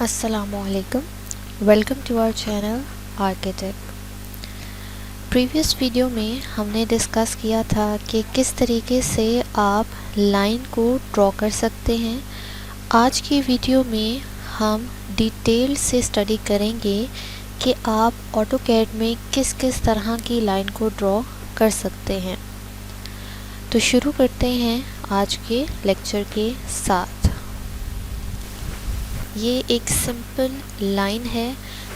السلام علیکم. Welcome to our channel architect. Previous video میں ہم نے ڈسکس کیا تھا کہ کس طریقے سے آپ لائن کو ڈرا کر سکتے ہیں. آج کی ویڈیو میں ہم ڈیٹیل سے اسٹڈی کریں گے کہ آپ آٹو کیڈ میں کس کس طرح کی لائن کو ڈرا کر سکتے ہیں. تو شروع کرتے ہیں آج کے لیکچر کے ساتھ. یہ ایک سمپل لائن ہے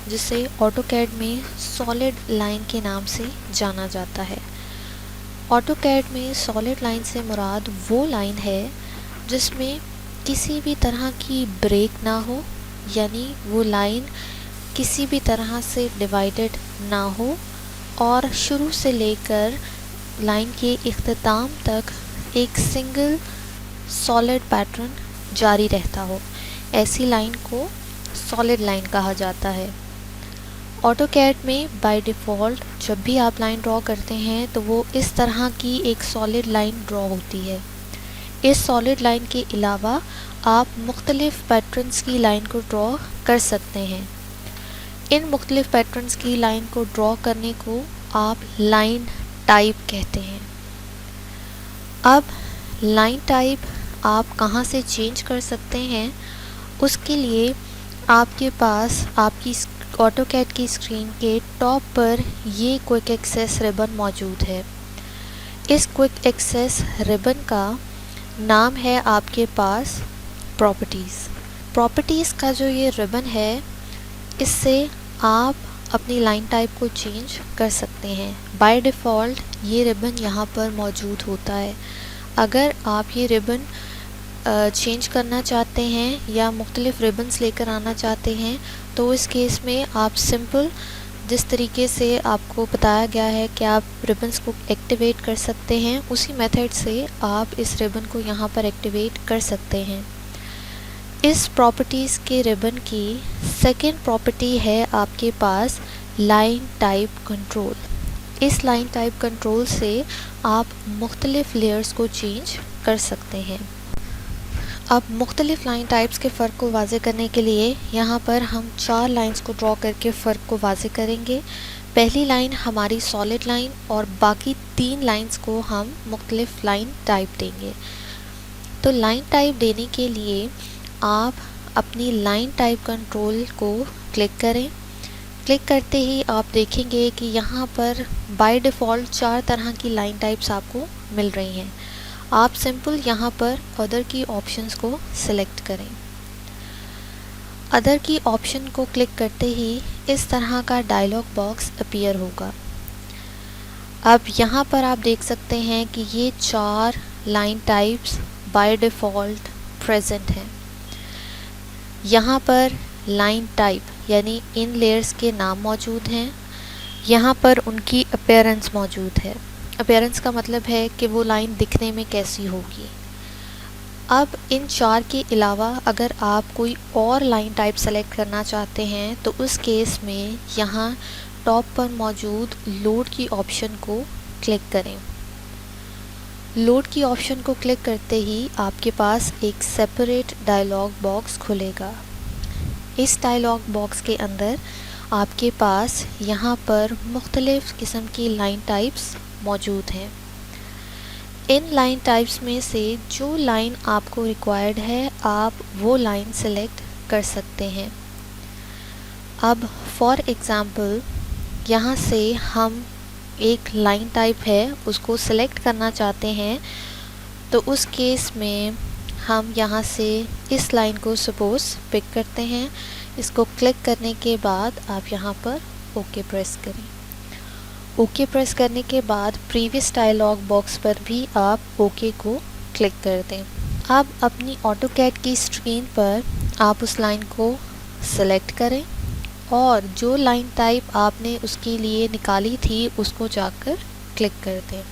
جسے آٹو کیڈ میں سالڈ لائن کے نام سے جانا جاتا ہے. آٹو کیڈ میں سالڈ لائن سے مراد وہ لائن ہے جس میں کسی بھی طرح کی بریک نہ ہو، یعنی وہ لائن کسی بھی طرح سے ڈیوائیڈڈ نہ ہو اور شروع سے لے کر لائن کے اختتام تک ایک سنگل سالڈ پیٹرن جاری رہتا ہو. ایسی لائن کو سالڈ لائن کہا جاتا ہے. آٹو کیڈ میں بائی ڈیفالٹ جب بھی آپ لائن ڈرا کرتے ہیں تو وہ اس طرح کی ایک سالڈ لائن ڈرا ہوتی ہے. اس سالڈ لائن کے علاوہ آپ مختلف پیٹرنز کی لائن کو ڈرا کر سکتے ہیں. ان مختلف پیٹرنز کی لائن کو ڈرا کرنے کو آپ لائن ٹائپ کہتے ہیں. اب لائن ٹائپ آپ کہاں سے چینج کر سکتے ہیں، اس کے لیے آپ کے پاس آپ کی آٹو کیڈ کی اسکرین کے ٹاپ پر یہ کوئک ایکسیس ربن موجود ہے. اس کوئک ایکسیس ربن کا نام ہے آپ کے پاس پراپرٹیز. پراپرٹیز کا جو یہ ربن ہے اس سے آپ اپنی لائن ٹائپ کو چینج کر سکتے ہیں. بائی ڈیفالٹ یہ ربن یہاں پر موجود ہوتا ہے. اگر آپ یہ ربن چینج کرنا چاہتے ہیں یا مختلف ربنز لے کر آنا چاہتے ہیں تو اس کیس میں آپ سمپل جس طریقے سے آپ کو بتایا گیا ہے کہ آپ ربنز کو ایکٹیویٹ کر سکتے ہیں، اسی میتھڈ سے آپ اس ربن کو یہاں پر ایکٹیویٹ کر سکتے ہیں. اس پراپرٹیز کے ربن کی سیکنڈ پراپرٹی ہے آپ کے پاس لائن ٹائپ کنٹرول. اس لائن ٹائپ کنٹرول سے آپ مختلف لیئرز کو چینج کر سکتے ہیں. اب مختلف لائن ٹائپس کے فرق کو واضح کرنے کے لیے یہاں پر ہم 4 لائنز کو ڈرا کر کے فرق کو واضح کریں گے. پہلی لائن ہماری سالڈ لائن اور باقی 3 لائنز کو ہم مختلف لائن ٹائپ دیں گے. تو لائن ٹائپ دینے کے لیے آپ اپنی لائن ٹائپ کنٹرول کو کلک کریں. کلک کرتے ہی آپ دیکھیں گے کہ یہاں پر بائی ڈیفالٹ 4 طرح کی لائن ٹائپس آپ کو مل رہی ہیں. آپ سمپل یہاں پر ادر کی آپشنز کو سلیکٹ کریں. ادر کی آپشن کو کلک کرتے ہی اس طرح کا ڈائلاگ باکس اپیئر ہوگا. اب یہاں پر آپ دیکھ سکتے ہیں کہ یہ 4 line types by default present ہیں. یہاں پر لائن ٹائپ یعنی ان لیئرز کے نام موجود ہیں. یہاں پر ان کی اپیرنس موجود ہے. اپیرنس کا مطلب ہے کہ وہ لائن دکھنے میں کیسی ہوگی. اب ان 4 کے علاوہ اگر آپ کوئی اور لائن ٹائپ سلیکٹ کرنا چاہتے ہیں تو اس کیس میں یہاں ٹاپ پر موجود لوڈ کی آپشن کو کلک کریں. لوڈ کی آپشن کو کلک کرتے ہی آپ کے پاس ایک سیپریٹ ڈائلاگ باکس کھلے گا. اس ڈائلاگ باکس کے اندر آپ کے پاس یہاں پر مختلف قسم کی لائن ٹائپس موجود ہیں. ان لائن ٹائپس میں سے جو لائن آپ کو ریکوائرڈ ہے آپ وہ لائن سلیکٹ کر سکتے ہیں. اب فار ایگزامپل یہاں سے ہم ایک لائن ٹائپ ہے اس کو سلیکٹ کرنا چاہتے ہیں تو اس کیس میں ہم یہاں سے اس لائن کو سپوز پک کرتے ہیں. اس کو کلک کرنے کے بعد آپ یہاں پر اوکے پریس کریں. اوکے پریس کرنے کے بعد پریویس ڈائلاگ باکس پر بھی آپ اوکے کو کلک کر دیں. اب اپنی آٹو کیڈ کی اسکرین پر آپ اس لائن کو سلیکٹ کریں اور جو لائن ٹائپ آپ نے اس کے لیے نکالی تھی اس کو جا کر کلک کر دیں.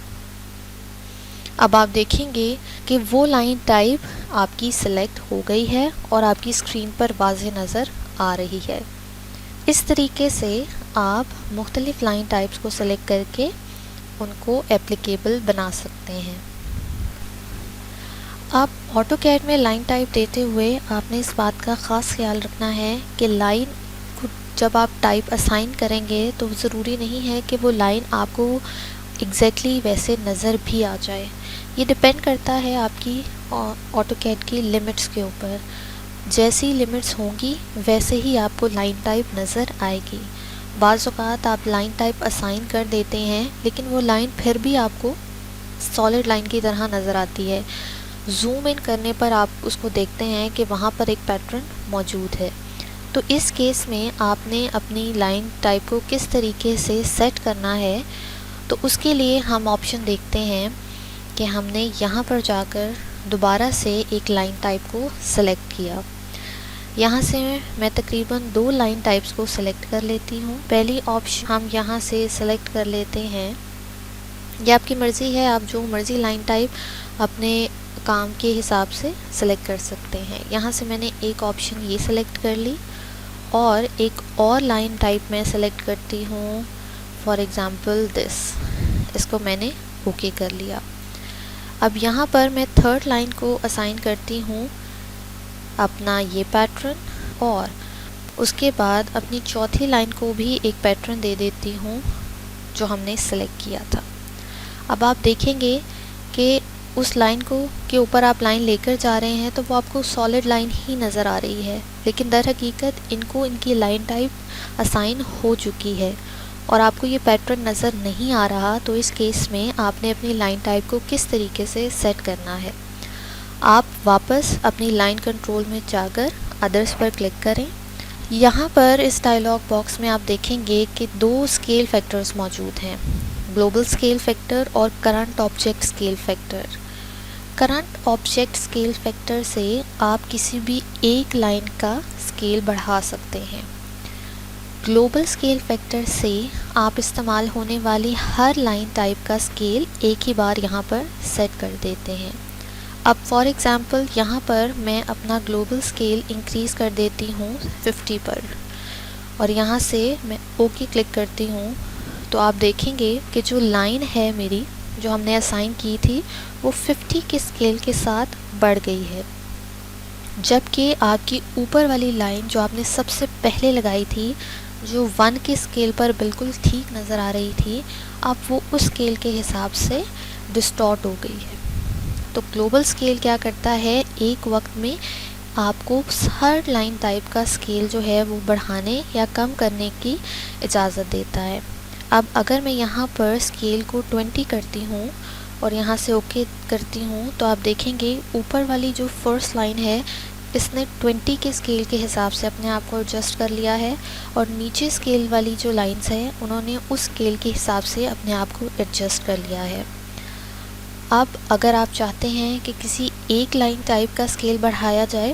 اب آپ دیکھیں گے کہ وہ لائن ٹائپ آپ کی سلیکٹ ہو گئی ہے اور آپ کی اسکرین پر واضح نظر آ رہی ہے. اس طریقے سے آپ مختلف لائن ٹائپس کو سلیکٹ کر کے ان کو اپلیکیبل بنا سکتے ہیں. آپ آٹو کیڈ میں لائن ٹائپ دیتے ہوئے آپ نے اس بات کا خاص خیال رکھنا ہے کہ لائن کو جب آپ ٹائپ اسائن کریں گے تو ضروری نہیں ہے کہ وہ لائن آپ کو ایگزیکٹلی ویسے نظر بھی آ جائے. یہ ڈپینڈ کرتا ہے آپ کی آٹو کیڈ کی لمٹس کے اوپر. جیسی لمٹس ہوں گی ویسے ہی آپ کو لائن ٹائپ نظر آئے گی. بعض اوقات آپ لائن ٹائپ اسائن کر دیتے ہیں لیکن وہ لائن پھر بھی آپ کو سالڈ لائن کی طرح نظر آتی ہے. زوم ان کرنے پر آپ اس کو دیکھتے ہیں کہ وہاں پر ایک پیٹرن موجود ہے. تو اس کیس میں آپ نے اپنی لائن ٹائپ کو کس طریقے سے سیٹ کرنا ہے، تو اس کے لیے ہم آپشن دیکھتے ہیں کہ ہم نے یہاں پر جا کر دوبارہ سے ایک لائن ٹائپ کو سلیکٹ کیا. یہاں سے میں تقریباً 2 لائن ٹائپس کو سلیکٹ کر لیتی ہوں. پہلی آپشن ہم یہاں سے سلیکٹ کر لیتے ہیں. یہ آپ کی مرضی ہے، آپ جو مرضی لائن ٹائپ اپنے کام کے حساب سے سلیکٹ کر سکتے ہیں. یہاں سے میں نے ایک آپشن یہ سلیکٹ کر لی اور ایک اور لائن ٹائپ میں سلیکٹ کرتی ہوں، فار ایگزامپل اس کو میں نے اوکے کر لیا. اب یہاں پر میں تھرڈ لائن کو اسائن کرتی ہوں اپنا یہ پیٹرن، اور اس کے بعد اپنی چوتھی لائن کو بھی ایک پیٹرن دے دیتی ہوں جو ہم نے سلیکٹ کیا تھا. اب آپ دیکھیں گے کہ اس لائن کو کے اوپر آپ لائن لے کر جا رہے ہیں تو وہ آپ کو سالڈ لائن ہی نظر آ رہی ہے، لیکن در حقیقت ان کی لائن ٹائپ اسائن ہو چکی ہے اور آپ کو یہ پیٹرن نظر نہیں آ رہا. تو اس کیس میں آپ نے اپنی لائن ٹائپ کو کس طریقے سے سیٹ کرنا ہے، آپ واپس اپنی لائن کنٹرول میں جا کر ادرس پر کلک کریں. یہاں پر اس ڈائلاگ باکس میں آپ دیکھیں گے کہ 2 اسکیل فیکٹرز موجود ہیں، گلوبل اسکیل فیکٹر اور current object scale factor. Current object scale factor سے آپ کسی بھی ایک لائن کا اسکیل بڑھا سکتے ہیں. گلوبل اسکیل فیکٹر سے آپ استعمال ہونے والی ہر لائن ٹائپ کا اسکیل ایک ہی بار یہاں پر سیٹ کر دیتے ہیں. اب فار ایگزامپل یہاں پر میں اپنا گلوبل اسکیل انکریز کر دیتی ہوں 50 پر، اور یہاں سے میں اوکے کلک کرتی ہوں. تو آپ دیکھیں گے کہ جو لائن ہے میری جو ہم نے اسائن کی تھی وہ 50 کے اسکیل کے ساتھ بڑھ گئی ہے، جبکہ آپ کی اوپر والی لائن جو آپ نے سب سے پہلے لگائی تھی جو 1 کے اسکیل پر بالکل ٹھیک نظر آ رہی تھی، اب وہ اس اسکیل کے حساب سے ڈسٹارٹ ہو گئی ہے. تو گلوبل اسکیل کیا کرتا ہے، ایک وقت میں آپ کو ہر لائن ٹائپ کا اسکیل جو ہے وہ بڑھانے یا کم کرنے کی اجازت دیتا ہے. اب اگر میں یہاں پر اسکیل کو 20 کرتی ہوں اور یہاں سے اوکے کرتی ہوں تو آپ دیکھیں گے اوپر والی جو فرسٹ لائن ہے اس نے 20 کے اسکیل کے حساب سے اپنے آپ کو ایڈجسٹ کر لیا ہے، اور نیچے اسکیل والی جو لائنز ہیں انہوں نے اس اسکیل کے حساب سے اپنے آپ کو ایڈجسٹ کر لیا ہے. اب اگر آپ چاہتے ہیں کہ کسی ایک لائن ٹائپ کا اسکیل بڑھایا جائے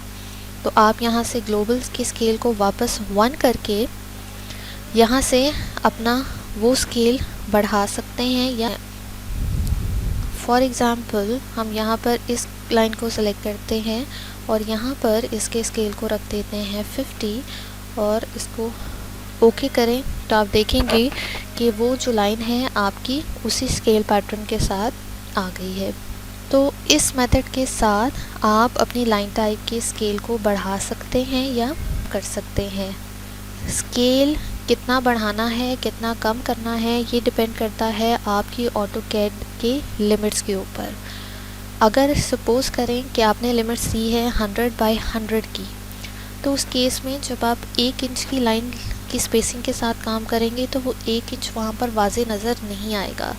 تو آپ یہاں سے گلوبل کے اسکیل کو واپس 1 کر کے یہاں سے اپنا وہ اسکیل بڑھا سکتے ہیں. یا فار ایگزامپل ہم یہاں پر اس لائن کو سلیکٹ کرتے ہیں اور یہاں پر اس کے اسکیل کو رکھ دیتے ہیں 50 اور اس کو اوکے کریں تو آپ دیکھیں گے کہ وہ جو لائن ہے آپ کی اسی اسکیل پیٹرن کے ساتھ آ گئی ہے. تو اس میتھڈ کے ساتھ آپ اپنی لائن ٹائپ کے اسکیل کو بڑھا سکتے ہیں یا کر سکتے ہیں. اسکیل کتنا بڑھانا ہے کتنا کم کرنا ہے یہ ڈپینڈ کرتا ہے آپ کی آٹو کیڈ کے لمٹس کے اوپر. اگر سپوز کریں کہ آپ نے لمٹس دی ہے 100x100 کی، تو اس کیس میں جب آپ 1 انچ کی لائن کی اسپیسنگ کے ساتھ کام کریں گے تو وہ 1 انچ وہاں پر واضح نظر نہیں آئے گا.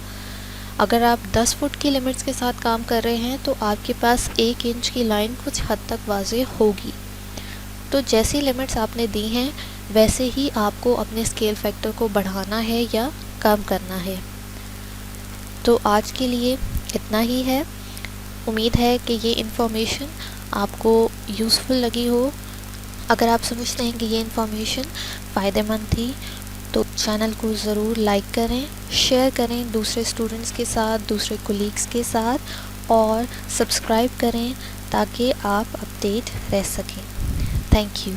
اگر آپ 10 فٹ کی لمٹس کے ساتھ کام کر رہے ہیں تو آپ کے پاس 1 انچ کی لائن کچھ حد تک واضح ہوگی. تو جیسی لمٹس آپ نے دی ہیں ویسے ہی آپ کو اپنے اسکیل فیکٹر کو بڑھانا ہے یا کم کرنا ہے. تو آج کے لیے اتنا ہی ہے. امید ہے کہ یہ انفارمیشن آپ کو یوزفل لگی ہو. اگر آپ سمجھتے ہیں کہ یہ انفارمیشن فائدہ مند تھی تو چینل کو ضرور لائک کریں، شیئر کریں دوسرے اسٹوڈنٹس کے ساتھ، دوسرے کولیگس کے ساتھ، اور سبسکرائب کریں تاکہ آپ اپڈیٹ رہ سکیں. Thank you.